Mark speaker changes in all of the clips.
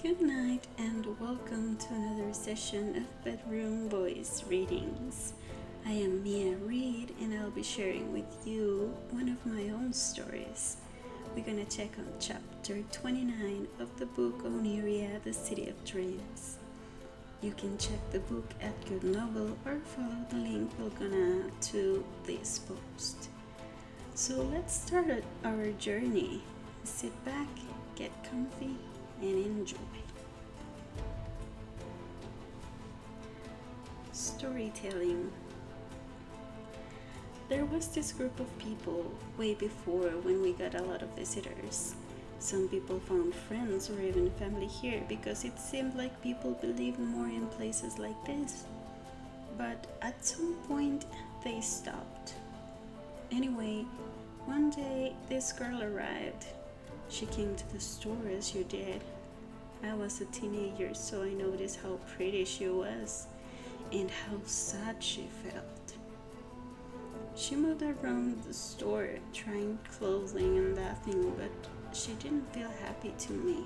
Speaker 1: Good night and welcome to another session of Bedroom Voice Readings. I am Reid and I'll be sharing with you one of my own stories. We're gonna check on chapter 29 of the book Onerea, the City of Dreams. You can check the book at Good Novel or follow the link we're gonna add to this post. So let's start our journey. Sit back, get comfy, and enjoy. Storytelling. There was this group of people way before when we got a lot of visitors. Some people found friends or even family here because it seemed like people believed more in places like this. But at some point they stopped. Anyway, one day this girl arrived. She came to the store as you did. I was a teenager, so I noticed how pretty she was and how sad she felt. She moved around the store trying clothing and laughing, but she didn't feel happy to me.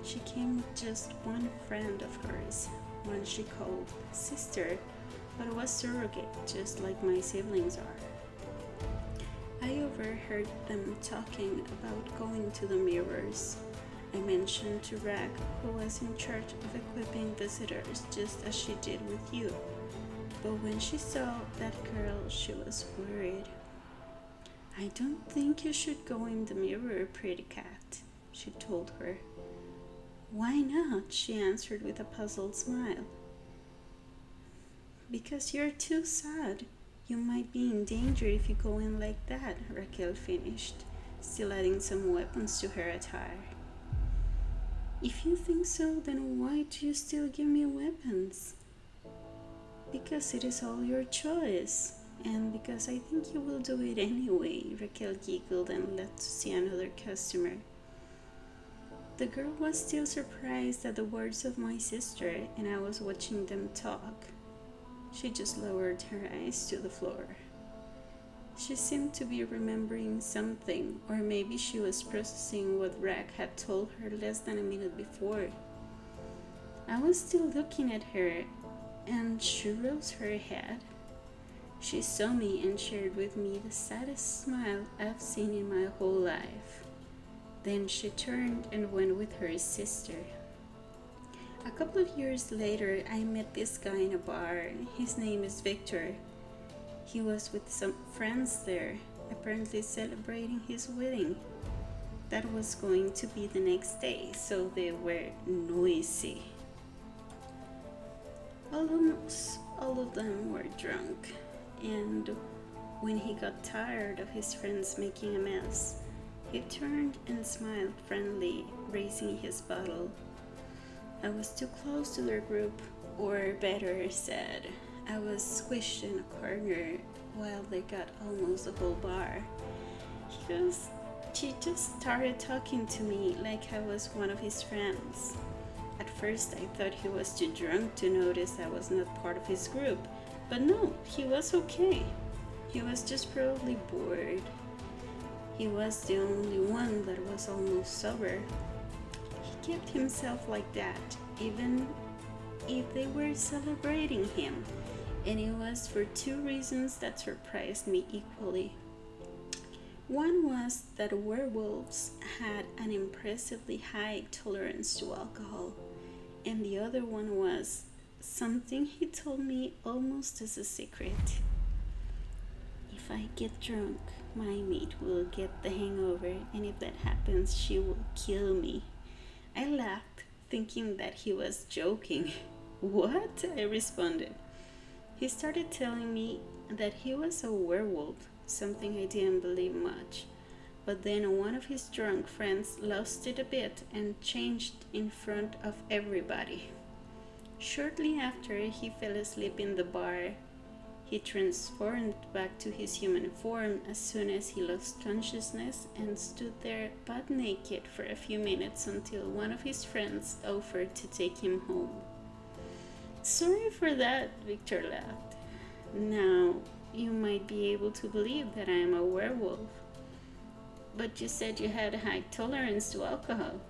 Speaker 1: She came with just one friend of hers, one she called sister, but was surrogate, just like my siblings are. I overheard them talking about going to the mirrors. I mentioned to Rag, who was in charge of equipping visitors just as she did with you. But when she saw that girl, she was worried. "I don't think you should go in the mirror, pretty cat," she told her. "Why not?" she answered with a puzzled smile. "Because you're too sad. You might be in danger if you go in like that," Raquel finished, still adding some weapons to her attire. "If you think so, then why do you still give me weapons?" "Because it is all your choice, and because I think you will do it anyway," Raquel giggled and left to see another customer. The girl was still surprised at the words of my sister, and I was watching them talk. She just lowered her eyes to the floor. She seemed to be remembering something, or maybe she was processing what Rag had told her less than a minute before. I was still looking at her, and she rose her head. She saw me and shared with me the saddest smile I've seen in my whole life. Then she turned and went with her sister. A couple of years later, I met this guy in a bar. His name is Victor. He was with some friends there, apparently celebrating his wedding. That was going to be the next day, so they were noisy. Almost all of them were drunk, and when he got tired of his friends making a mess, he turned and smiled friendly, raising his bottle. I was too close to their group, or better said, I was squished in a corner while they got almost the whole bar. He just started talking to me like I was one of his friends. At first I thought he was too drunk to notice I was not part of his group, but no, he was okay. He was just probably bored. He was the only one that was almost sober. He kept himself like that, even if they were celebrating him, and it was for two reasons that surprised me equally. One was that werewolves had an impressively high tolerance to alcohol, and the other one was something he told me almost as a secret. "If I get drunk, my mate will get the hangover, and if that happens, she will kill me." I laughed, thinking that he was joking. "What?" I responded. He started telling me that he was a werewolf, something I didn't believe much. But then one of his drunk friends lost it a bit and changed in front of everybody. Shortly after, he fell asleep in the bar. He transformed back to his human form as soon as he lost consciousness and stood there butt naked for a few minutes until one of his friends offered to take him home. "Sorry for that," Victor laughed. "Now, you might be able to believe that I am a werewolf. But you said you had a high tolerance to alcohol."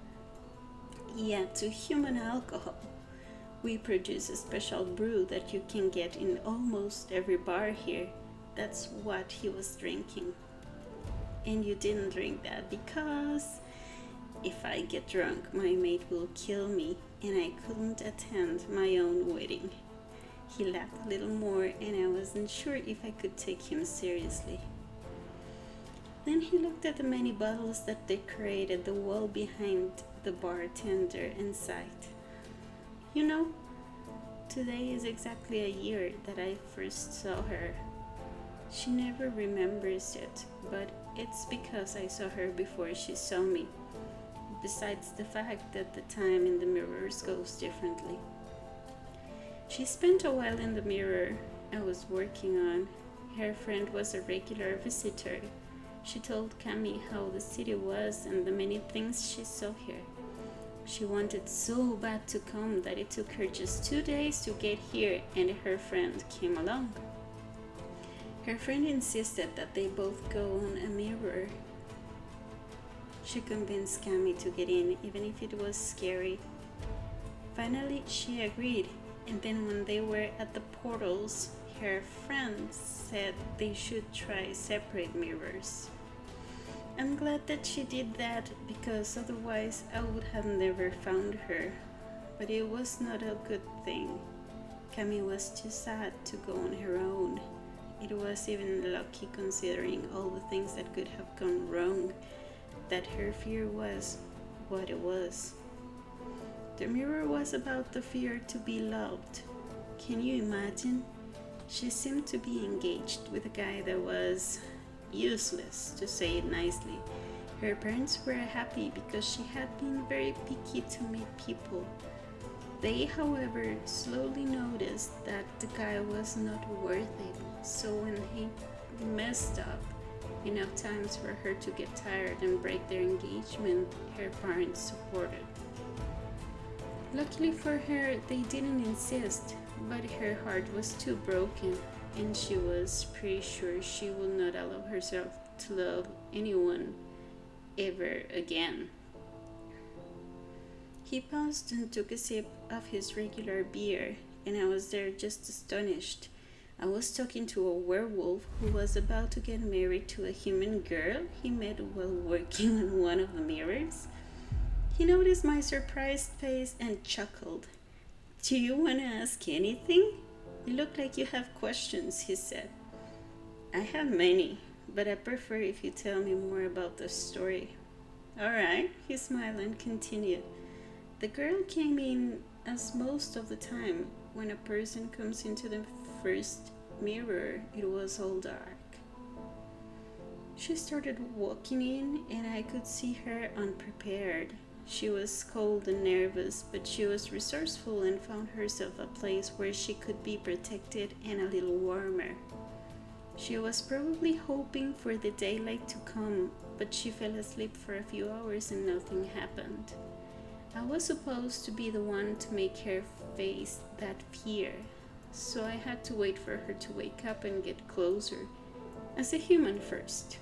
Speaker 1: Yeah, to human alcohol. We produce a special brew that you can get in almost every bar here. That's what he was drinking. And you didn't drink that because if I get drunk, my mate will kill me and I couldn't attend my own wedding. He laughed a little more and I wasn't sure if I could take him seriously. Then he looked at the many bottles that decorated the wall behind the bartender and sighed. You know, today is exactly a year that I first saw her. She never remembers it, but it's because I saw her before she saw me. Besides the fact that the time in the mirrors goes differently. She spent a while in the mirror I was working on. Her friend was a regular visitor. She told Cami how the city was and the many things she saw here. She wanted so bad to come that it took her just 2 days to get here, and her friend came along. Her friend insisted that they both go on a mirror. She convinced Cami to get in, even if it was scary. Finally, she agreed, and then when they were at the portals, her friend said they should try separate mirrors. I'm glad that she did that because otherwise I would have never found her. But it was not a good thing. Cami was too sad to go on her own. It was even lucky considering all the things that could have gone wrong, that her fear was what it was. The mirror was about the fear to be loved. Can you imagine? She seemed to be engaged with a guy that was useless, to say it nicely. Her parents were happy because she had been very picky to meet people. They, however, slowly noticed that the guy was not worth it, so when he messed up enough times for her to get tired and break their engagement, her parents supported. Luckily for her, they didn't insist, but her heart was too broken and she was pretty sure she would not allow herself to love anyone ever again. He paused and took a sip of his regular beer, and I was there just astonished. I was talking to a werewolf who was about to get married to a human girl he met while working on one of the mirrors. He noticed my surprised face and chuckled. Do you want to ask anything? You look like you have questions, he said. I have many, but I prefer if you tell me more about the story. All right, he smiled and continued. The girl came in as most of the time when a person comes into the first mirror, it was all dark. She started walking in and I could see her unprepared. She was cold and nervous, but she was resourceful and found herself a place where she could be protected and a little warmer. She was probably hoping for the daylight to come, but she fell asleep for a few hours and nothing happened. I was supposed to be the one to make her face that fear, so I had to wait for her to wake up and get closer, as a human first.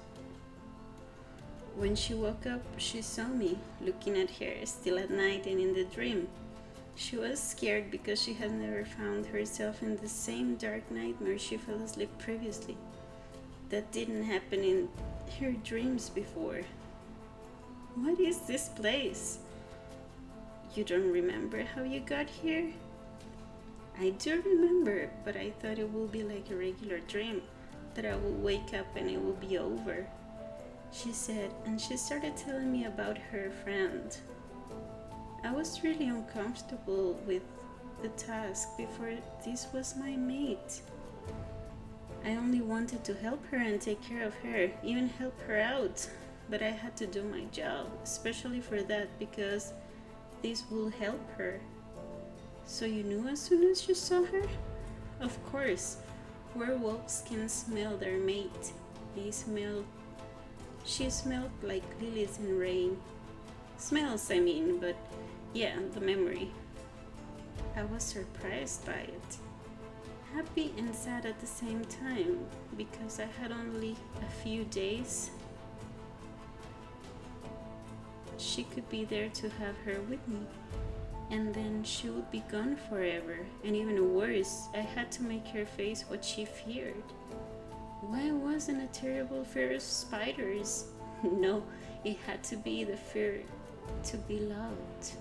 Speaker 1: When she woke up, she saw me, looking at her, still at night and in the dream. She was scared because she had never found herself in the same dark nightmare she fell asleep previously. That didn't happen in her dreams before. What is this place? You don't remember how you got here? I do remember, but I thought it would be like a regular dream, that I would wake up and it would be over, she said, and she started telling me about her friend. I was really uncomfortable with the task before this was my mate. I only wanted to help her and take care of her, even help her out, but I had to do my job, especially for that because this will help her. So you knew as soon as you saw her? Of course, werewolves can smell their mate. She smelled like lilies in rain. Smells, I mean, but yeah, the memory. I was surprised by it. Happy and sad at the same time, because I had only a few days she could be there to have her with me. And then she would be gone forever. And even worse, I had to make her face what she feared. Why wasn't a terrible fear of spiders? No, it had to be the fear to be loved.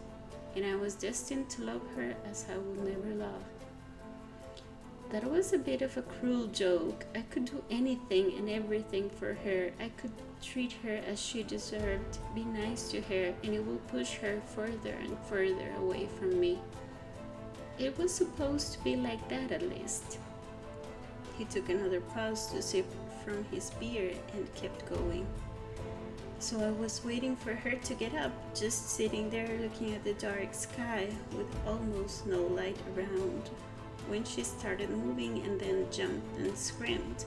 Speaker 1: And I was destined to love her as I would never love. That was a bit of a cruel joke. I could do anything and everything for her. I could treat her as she deserved, be nice to her, and it would push her further and further away from me. It was supposed to be like that at least. He took another pause to sip from his beer and kept going. So I was waiting for her to get up, just sitting there looking at the dark sky with almost no light around, when she started moving and then jumped and screamed.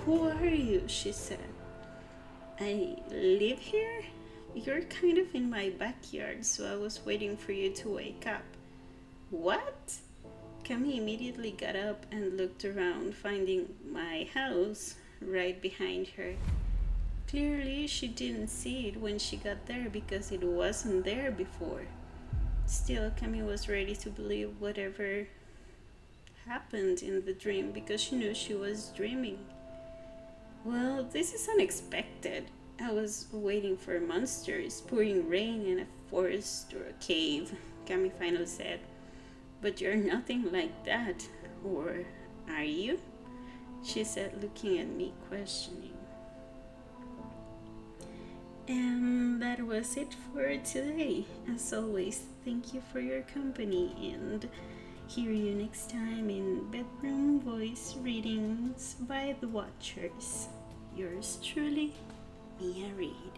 Speaker 1: "Who are you?" she said. "I live here? You're kind of in my backyard, so I was waiting for you to wake up." "What?" Cami immediately got up and looked around, finding my house right behind her. Clearly, she didn't see it when she got there because it wasn't there before. Still, Cami was ready to believe whatever happened in the dream because she knew she was dreaming. "Well, this is unexpected. I was waiting for monsters, pouring rain in a forest or a cave," Cami finally said. "But you're nothing like that, or are you?" she said, looking at me questioning. And that was it for today. As always, thank you for your company, and hear you next time in Bedroom Voice Readings by The Watchers. Yours truly, Mia Reid.